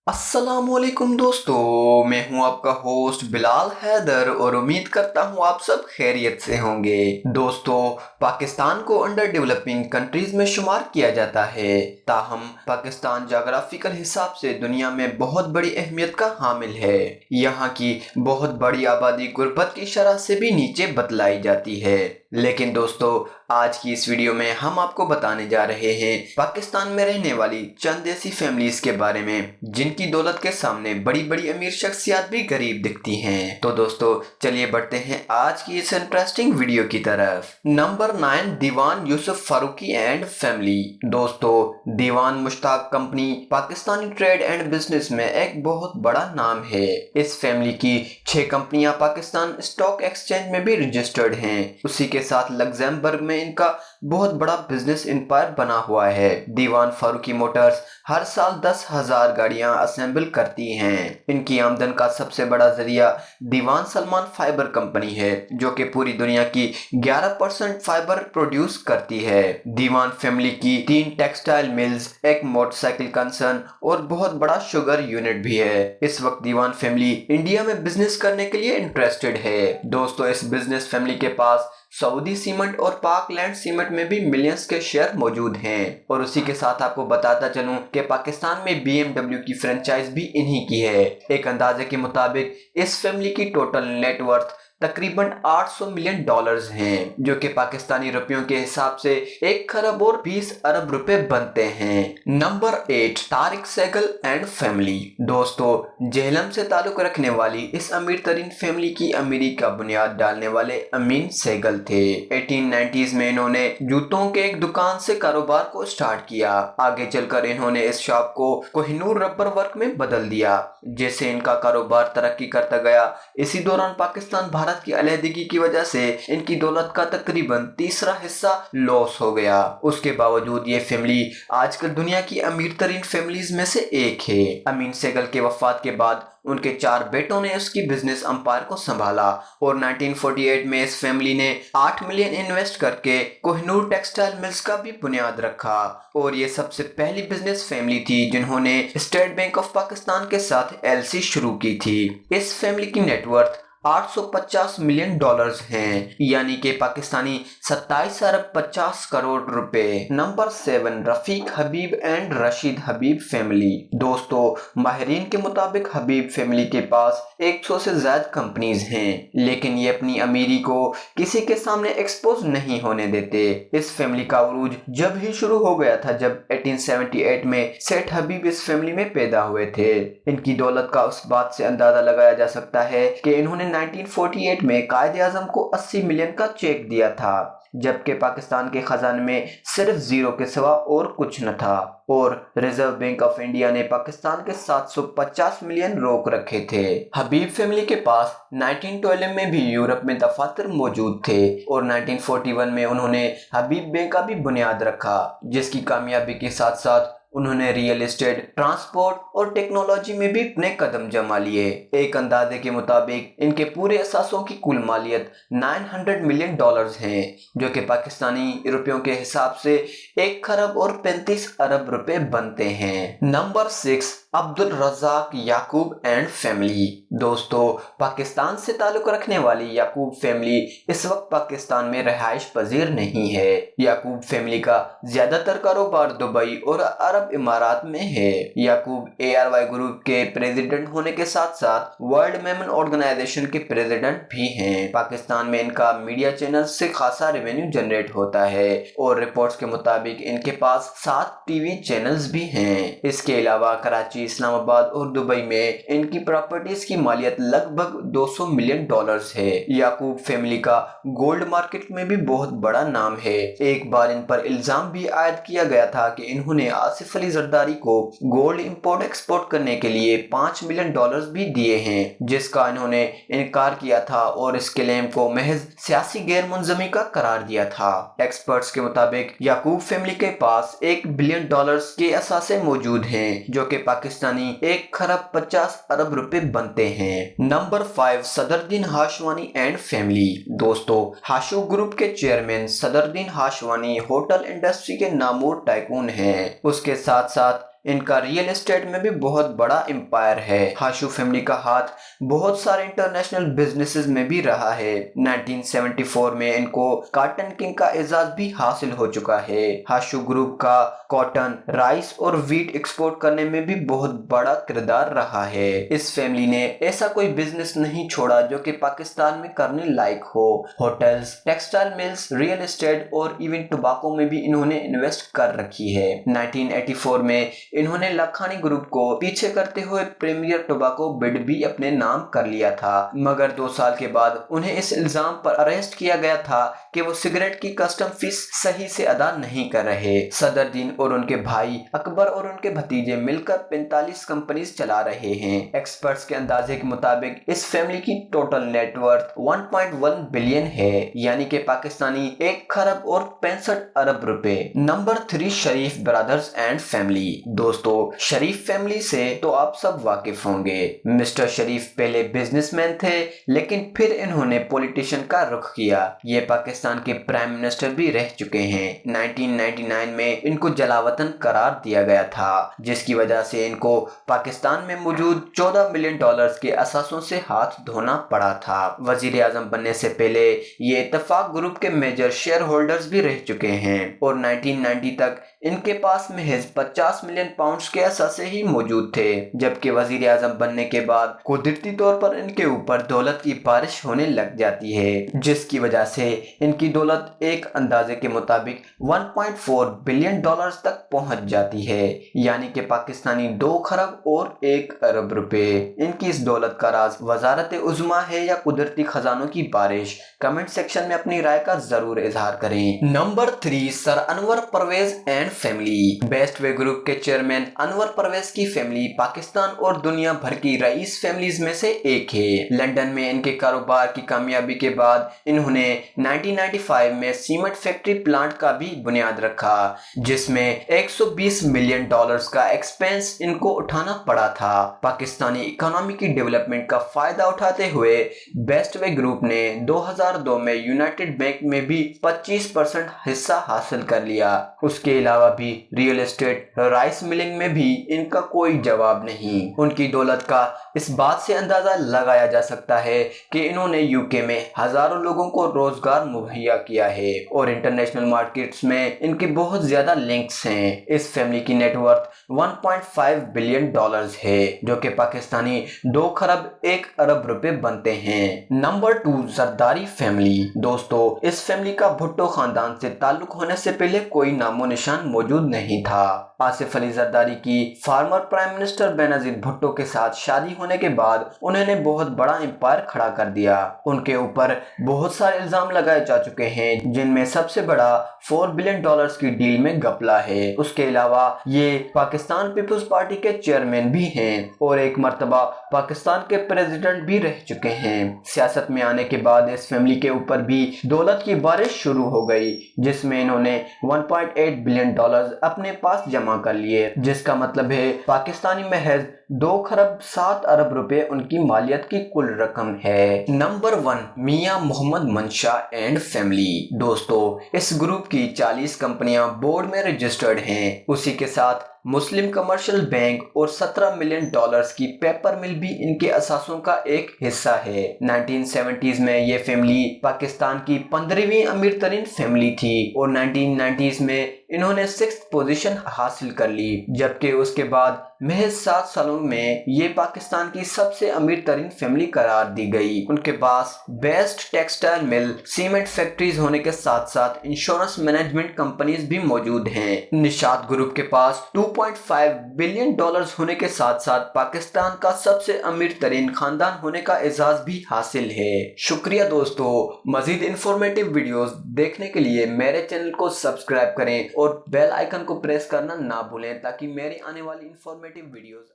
अस्सलाम वालेकुम दोस्तों, मैं हूं आपका होस्ट बिलाल हैदर और उम्मीद करता हूं आप सब खैरियत से होंगे। दोस्तों, पाकिस्तान को अंडर डेवलपिंग कंट्रीज में शुमार किया जाता है, ताहम पाकिस्तान जोग्राफिकल हिसाब से दुनिया में बहुत बड़ी अहमियत का हामिल है। यहाँ की बहुत बड़ी आबादी गुर्बत की शरह से भी नीचे बतलाई जाती है। लेकिन दोस्तों, आज की इस वीडियो में हम आपको बताने जा रहे हैं पाकिस्तान में रहने वाली चंद ऐसी फैमिलीज के बारे में जिनकी दौलत के सामने बड़ी बड़ी अमीर शख्सियत भी गरीब दिखती हैं। तो दोस्तों, चलिए बढ़ते हैं आज की इस इंटरेस्टिंग वीडियो की तरफ। Number 9, Diwan Yusuf Farooqui and family. दोस्तों, Diwan Mushtaq company Pakistani trade and business में एक बहुत बड़ा नाम है। इस फैमिली की 6 कंपनियां पाकिस्तान स्टॉक एक्सचेंज में भी रजिस्टर्ड हैं। उसी के साथ लग्जमबर्ग में इनका बहुत बड़ा बिजनेस एम्पायर बना हुआ है। दीवान फारूकी मोटर्स हर साल 10,000 गाड़ियां असेंबल करती हैं। इनकी आमदन का सबसे बड़ा जरिया दीवान सलमान फाइबर कंपनी है, जो कि पूरी दुनिया की 11% फाइबर प्रोड्यूस करती है। दीवान फैमिली की 3 टेक्सटाइल मिल्स, एक मोटरसाइकिल कंसर्न और बहुत बड़ा शुगर यूनिट भी है। इस वक्त दीवान फैमिली इंडिया में बिजनेस करने के लिए इंटरेस्टेड है। दोस्तों, इस बिजनेस फैमिली के पास सऊदी सीमेंट और पाकलैंड सीमेंट में भी मिलियंस के शेयर मौजूद हैं। और उसी के साथ आपको बताता चलूं कि पाकिस्तान में BMW की फ्रेंचाइज भी इन्हीं की है। एक अंदाजे के मुताबिक इस फैमिली की टोटल नेटवर्थ तकरीबन $800 मिलियन हैं, जो कि पाकिस्तानी रुपयों के हिसाब से 1 खरब और 20 अरब रुपए बनते हैं। Number 8, Tariq Sehgal and family. दोस्तों, जेहलम से ताल्लुक रखने वाली इस अमीर तरीन फैमिली की अमीरी का बुनियाद डालने वाले अमीन सहगल थे। 1890s में इन्होंने जूतों के एक दुकान से कारोबार को स्टार्ट किया। आगे चलकर इन्होंने इस शॉप को कोहिनूर रबर वर्क में बदल दिया, जिससे इनका कारोबार तरक्की करता गया। इसी दौरान पाकिस्तान भारत की अलहदगी की वजह से इनकी दौलत का तकरीबन तीसरा हिस्सा लॉस हो गया। उसके बावजूद ये फैमिली आजकल दुनिया की अमीर तरीन फैमिलीज में से एक है। अमीन सहगल के वफात के बाद उनके 4 बेटों ने उसकी बिजनेस अंपायर को संभाला और 1948 में इस फैमिली ने 8 मिलियन इन्वेस्ट करके कोहिनूर टेक्सटाइल मिल्स का भी बुनियाद रखा। और ये सबसे पहली बिजनेस फैमिली थी जिन्होंने स्टेट बैंक ऑफ पाकिस्तान के साथ LC शुरू की थी। इस फैमिली की नेटवर्थ $850 मिलियन हैं, यानी कि पाकिस्तानी 27 अरब 50 करोड़ रुपए। Number 7, Rafiq Habib and Rashid Habib family. दोस्तों, माहिरीन के मुताबिक हबीब फैमिली के पास 100 से ज्यादा कंपनीज हैं, लेकिन ये अपनी अमीरी को किसी के सामने एक्सपोज नहीं होने देते। इस फैमिली का उरूज जब ही शुरू हो गया था जब 1878 में सेठ हबीब इस फैमिली में पैदा हुए थे। इनकी दौलत का उस बात से अंदाजा लगाया जा सकता है कि इन्होंने 1948 में कायदे आजम को 80 मिलियन का चेक दिया था, जबकि पाकिस्तान के खजाने में सिर्फ 0 के सिवा और कुछ न था। और रिजर्व बैंक ऑफ इंडिया ने पाकिस्तान के 750 मिलियन रोक रखे थे। हबीब फैमिली के पास 1912 में भी यूरोप में दफातर मौजूद थे और 1941 में उन्होंने हबीब बैंक का भी बुनियाद रखा, जिसकी कामयाबी के साथ साथ उन्होंने रियल एस्टेट, ट्रांसपोर्ट और टेक्नोलॉजी में भी अपने कदम जमा लिए। एक अंदाजे के मुताबिक इनके पूरे असासों की कुल मालियत $900 मिलियन हैं, जो कि पाकिस्तानी रुपयों के हिसाब से 1 खरब और 35 अरब रुपए बनते हैं। Number 6, Abdul Razzaq Yaqoob and family. दोस्तों, पाकिस्तान से ताल्लुक रखने वाली याकूब फैमिली इस वक्त पाकिस्तान में रहायश पजीर नहीं है। याकूब फैमिली का ज्यादातर कारोबार दुबई और अरब इमारात में है। याकूब ARY ग्रुप के प्रेसिडेंट होने के साथ साथ वर्ल्ड मेमन ऑर्गेनाइजेशन के प्रेसिडेंट भी हैं। पाकिस्तान में इनका मीडिया चैनल से खासा रेवेन्यू जनरेट होता है और रिपोर्ट्स के मुताबिक इनके पास 7 टीवी चैनल्स भी हैं। इसके अलावा कराची, इस्लामाबाद और दुबई में इनकी प्रॉपर्टीज की मालियत लगभग $200 मिलियन है। याकूब फैमिली का गोल्ड मार्केट में भी बहुत बड़ा नाम है। एक बार इन पर इल्जाम भी आयद किया गया था कि इन्होंने आसिफ अली जरदारी को गोल्ड इंपोर्ट एक्सपोर्ट करने के लिए $5 मिलियन भी दिए हैं, जिसका इन्होंने इनकार किया था और इस क्लेम को महज सियासी गैर मुंजमी का करार दिया था। एक्सपर्ट्स के मुताबिक याकूब फैमिली के पास $1 बिलियन के असासे मौजूद हैं, जो कि पाकिस्तानी 1 खरब 50 अरब रुपए बनते हैं। Number 5, Sadruddin Hashwani and family. दोस्तों, हाशू ग्रुप के chairman Sadruddin Hashwani hotel industry के नामूर टाइकून हैं। उसके साथ साथ इनका रियल एस्टेट में भी बहुत बड़ा एम्पायर है। हाशु फैमिली का हाथ बहुत सारे इंटरनेशनल बिजनेसेस में भी रहा है। 1974 में इनको कॉटन किंग का एजाज भी हासिल हो चुका है। हाशु ग्रुप का कॉटन, राइस और व्हीट एक्सपोर्ट करने में भी बहुत बड़ा किरदार रहा है। इस फैमिली ने ऐसा कोई बिजनेस नहीं छोड़ा जो कि पाकिस्तान में करने लायक हो। Hotels, textile mills, real estate और इवन टोबैको में भी इन्होंने इन्वेस्ट कर रखी है। 1984 में इन्होंने लखानी ग्रुप को पीछे करते हुए प्रीमियर टोबैको बिड भी अपने नाम कर लिया था, मगर 2 साल के बाद उन्हें इस इल्जाम पर अरेस्ट किया गया था कि वो सिगरेट की कस्टम फीस सही से अदा नहीं कर रहे। सदरुद्दीन और उनके भाई अकबर और उनके भतीजे मिलकर 45 कंपनीज चला रहे हैं। एक्सपर्ट्स के अंदाजे के मुताबिक इस फैमिली की टोटल नेटवर्थ 1.1 बिलियन है, यानी कि पाकिस्तानी 1 खरब और 65 अरब रुपए। Number 3, Sharif brothers and family. दोस्तों, शरीफ फैमिली से तो आप सब वाकिफ होंगे। मिस्टर शरीफ पहले बिजनेसमैन थे, लेकिन फिर इन्होंने पॉलिटिशियन का रुख किया। ये पाकिस्तान के प्राइम मिनिस्टर भी रह चुके हैं। 1999 में इनको जलावतन करार दिया गया था, जिसकी वजह से इनको पाकिस्तान में मौजूद $14 मिलियन के असासों से हाथ धोना पड़ा था। वजीर आजम बनने से पहले ये इत्तेफाक ग्रुप के मेजर शेयर होल्डर्स भी रह चुके हैं और 1990 तक इनके पास महज 50 मिलियन पाउंड्स के असासे ही मौजूद थे, जबकि वजीर आजम बनने के बाद कुदरती तौर पर इनके ऊपर दौलत की बारिश होने लग जाती है, जिसकी वजह से इनकी दौलत एक अंदाजे के मुताबिक 1.4 बिलियन डॉलर्स तक पहुंच जाती है, यानी कि पाकिस्तानी 2 खरब और 1 अरब रुपए। इनकी इस दौलत का राज वजारत उज़्मा है या कुदरती खजानों की बारिश? कमेंट सेक्शन में अपनी राय का जरूर इजहार करें। Number 3, sir Anwar Pervez and family. Best way group के चेयरमैन अनवर परवेज की फैमिली पाकिस्तान और दुनिया भर की रईस फैमिलीज में से एक है। लंदन में इनके कारोबार की कामयाबी के बाद इन्होंने 1995 में सीमेंट फैक्ट्री प्लांट का भी बुनियाद रखा, जिसमें $120 मिलियन का एक्सपेंस इनको उठाना पड़ा था। पाकिस्तानी इकोनॉमी की डेवलपमेंट का फायदा उठाते हुए बेस्ट वे ग्रुप ने 2002 में यूनाइटेड बैंक में भी 25% हिस्सा हासिल कर लिया। उसके अलावा भी रियल एस्टेट, राइस मिलिंग में भी इनका कोई जवाब नहीं। उनकी दौलत का इस बात से अंदाजा लगाया जा सकता है कि इन्होंने यूके में हजारों लोगों को रोजगार मुहैया किया है और इंटरनेशनल मार्केट्स में इनके बहुत ज्यादा लिंक्स हैं। इस फैमिली की नेटवर्थ 1.5 बिलियन डॉलर्स है, जो कि पाकिस्तानी 2 खरब 1 अरब रुपए बनते हैं। Number 2, Zardari family. दोस्तों, इस फैमिली का भुट्टो खानदान से ताल्लुक होने से पहले कोई नामो निशान मौजूद नहीं था। आसिफ अली जरदारी की farmer prime minister Benazir Bhutto के साथ शादी होने के बाद उन्होंने बहुत बड़ा एम्पायर खड़ा कर दिया। उनके ऊपर बहुत सारे इल्जाम लगाए जा चुके हैं, जिनमें सबसे बड़ा $4 बिलियन की डील में घपला है। उसके अलावा ये पाकिस्तान पीपुल्स पार्टी के चेयरमैन भी हैं और एक मर्तबा पाकिस्तान के प्रेसिडेंट भी रह चुके हैं। सियासत में आने के बाद इस फैमिली के ऊपर भी दौलत की बारिश शुरू हो गई, जिसमें इन्होंने 1.8 बिलियन अपने पास जमा कर लिए, जिसका मतलब है पाकिस्तानी महज 2 खरब 7 अरब रुपए उनकी मालियत की कुल रकम है। नंबर 1, मियां मोहम्मद मंशा एंड फैमिली। दोस्तों, इस ग्रुप की 40 कंपनियां बोर्ड में रजिस्टर्ड हैं। उसी के साथ मुस्लिम कमर्शियल बैंक और $17 मिलियन की पेपर मिल भी इनके असासों का एक हिस्सा है। 1970s में ये फैमिली पाकिस्तान की 15वीं अमीर तरीन फैमिली थी और 1990s में इन्होंने 6th पोजीशन हासिल कर ली, जबकि उसके बाद महज 7 सालों में ये पाकिस्तान की सबसे अमीर तरीन फैमिली करार दी गई। उनके पास best textile mill, cement factories होने के साथ साथ इंश्योरेंस मैनेजमेंट कंपनीज भी मौजूद हैं। निशात ग्रुप के पास $2.5 बिलियन होने के साथ साथ पाकिस्तान का सबसे अमीर तरीन खानदान होने का एजाज भी हासिल है। शुक्रिया दोस्तों। मजीद इंफॉर्मेटिव वीडियोस देखने के लिए मेरे चैनल को सब्सक्राइब करें और बेल आइकन को प्रेस करना ना भूलें, ताकि मेरी आने वाली इंफॉर्मेटिव वीडियोस